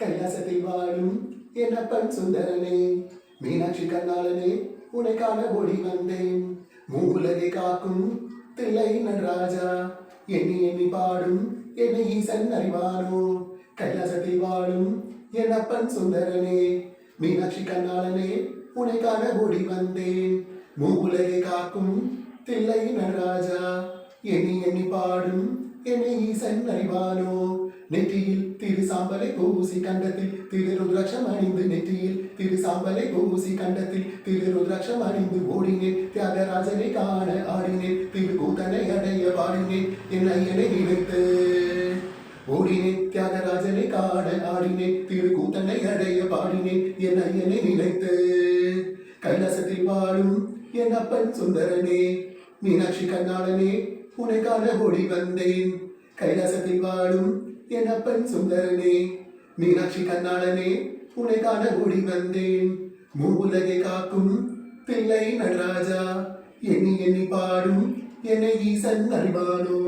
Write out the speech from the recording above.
கைலாசத்தில் வாழும் என்னப்பன் சுந்தரனே, மீனாட்சி கண்ணாளனே, உன்னை காண ஓடி வந்தேன். மூவுலகை காக்கும் தில்லை நடராஜா, எண்ணி எண்ணி பாடும் என்னை ஈசன் அறிவானோ. கைலாசத்தில் வாழும் என்னப்பன் சுந்தரனே, மீனாட்சி கண்ணாளனே, உன்னை காண ஓடி வந்தேன். மூவுலகை காக்கும் தில்லை நடராஜா, எண்ணி எண்ணி பாடும் என்னை ஈசன் அறிவானோ. நெற்றியில் திரு சாம்பலை பூசி கண்டத்தில் திரு ருத்ராட்சம் அணிந்து, நெற்றியில் திரு சாம்பலை பூசி கண்டத்தில் திரு ருத்ராட்சம் அணிந்து ஓடினேன். தியாகராஜனை காண ஆடினேன், திரு கூத்தனை அடைய பாடினேன். என் ஐயனை நினைத்து ஓடினேன், தியாகராஜனை காண ஆடினேன், திரு கூத்தனை அடைய பாடினேன். என் ஐயனை நினைத்து கைலாசத்தில் வாழும் என் அப்பன் சுந்தரனே, மீனாட்சி கண்ணாளனே, உன்னை காண ஓடி வந்தேன். கைலாசத்தில் வாழும் என் அப்பன் சுந்தரனே, மீனாட்சி கண்ணாளனே, உன்னை காண ஓடி வந்தேன். மூவுலகை காக்கும் தில்லை நடராஜா, எண்ணி எண்ணி பாடும் என்னை ஈசன் அறிவானோ.